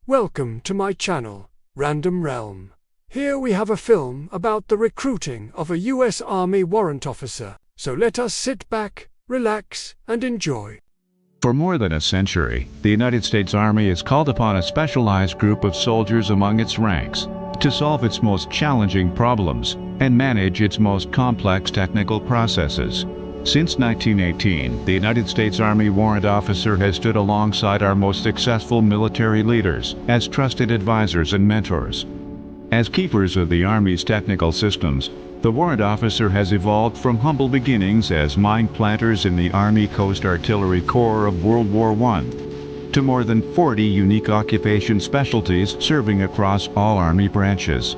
Welcome to my channel, Random Realm. Here we have a film about the recruiting of a US Army warrant officer, so let us sit back, relax, and enjoy. For more than a century, the United States Army has called upon a specialized group of soldiers among its ranks to solve its most challenging problems and manage its most complex technical processes. Since 1918, the United States Army warrant officer has stood alongside our most successful military leaders as trusted advisors and mentors. As keepers of the Army's technical systems, the warrant officer has evolved from humble beginnings as mine planters in the Army Coast Artillery Corps of World War I to more than 40 unique occupation specialties serving across all Army branches.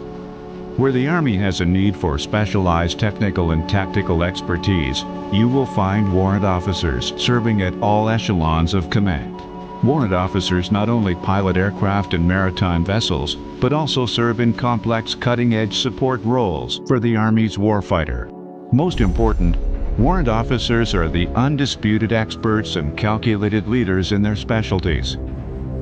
Where the Army has a need for specialized technical and tactical expertise, you will find warrant officers serving at all echelons of command. Warrant officers not only pilot aircraft and maritime vessels, but also serve in complex cutting-edge support roles for the Army's warfighter. Most important, warrant officers are the undisputed experts and calculated leaders in their specialties.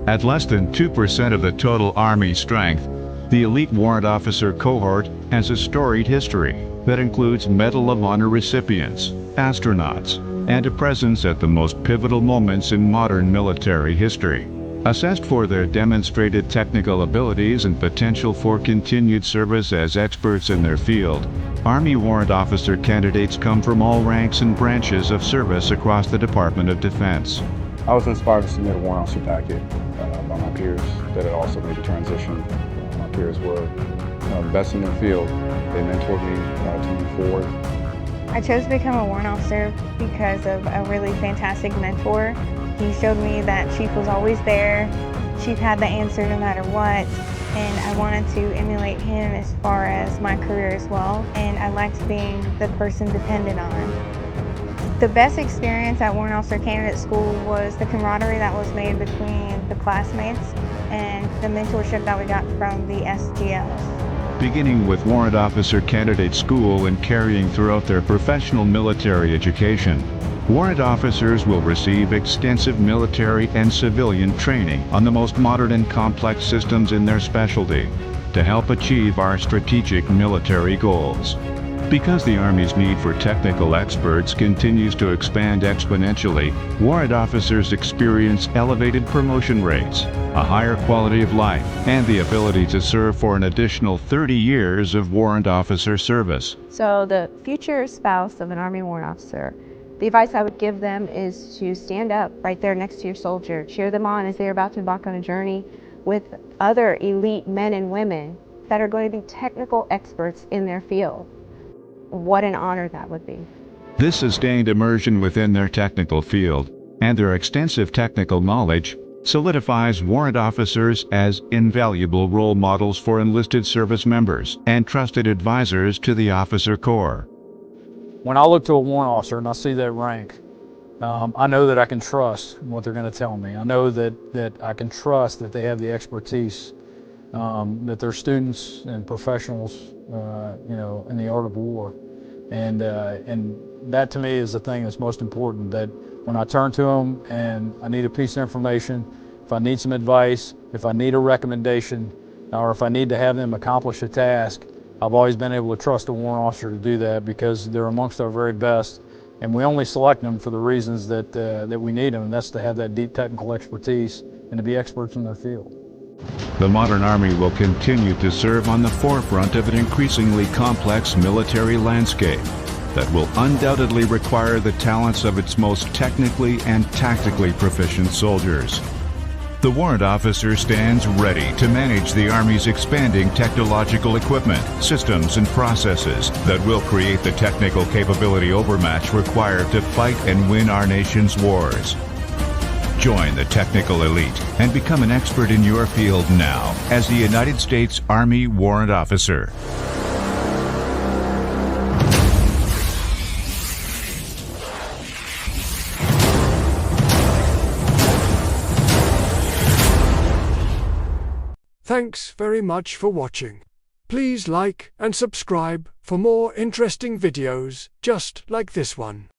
At less than 2% of the total Army strength, the elite warrant officer cohort has a storied history that includes Medal of Honor recipients, astronauts, and a presence at the most pivotal moments in modern military history. Assessed for their demonstrated technical abilities and potential for continued service as experts in their field, Army warrant officer candidates come from all ranks and branches of service across the Department of Defense. I was inspired to submit a warrant officer packet by my peers that had also made the transition. My peers were best in their field. They mentored me to move forward. I chose to become a warrant officer because of a really fantastic mentor. He showed me that Chief was always there. Chief had the answer no matter what, and I wanted to emulate him as far as my career as well, and I liked being the person depended on. The best experience at Warrant Officer Candidate School was the camaraderie that was made between the classmates and the mentorship that we got from the SGLs. Beginning with Warrant Officer Candidate School and carrying throughout their professional military education, warrant officers will receive extensive military and civilian training on the most modern and complex systems in their specialty to help achieve our strategic military goals. Because the Army's need for technical experts continues to expand exponentially, warrant officers experience elevated promotion rates, a higher quality of life, and the ability to serve for an additional 30 years of warrant officer service. So the future spouse of an Army warrant officer, the advice I would give them is to stand up right there next to your soldier, cheer them on as they're about to embark on a journey with other elite men and women that are going to be technical experts in their field. What an honor that would be. This sustained immersion within their technical field and their extensive technical knowledge solidifies warrant officers as invaluable role models for enlisted service members and trusted advisors to the officer corps. When I look to a warrant officer and I see that rank, I know that I can trust what they're going to tell me. I know that I can trust that they have the expertise, that they're students and professionals, in the art of war. And that to me is the thing that's most important, that when I turn to them and I need a piece of information, if I need some advice, if I need a recommendation, or if I need to have them accomplish a task, I've always been able to trust a warrant officer to do that because they're amongst our very best. And we only select them for the reasons that we need them, and that's to have that deep technical expertise and to be experts in their field. The modern Army will continue to serve on the forefront of an increasingly complex military landscape that will undoubtedly require the talents of its most technically and tactically proficient soldiers. The warrant officer stands ready to manage the Army's expanding technological equipment, systems, and processes that will create the technical capability overmatch required to fight and win our nation's wars. Join the technical elite and become an expert in your field now as the United States Army warrant officer. Thanks very much for watching. Please like and subscribe for more interesting videos just like this one.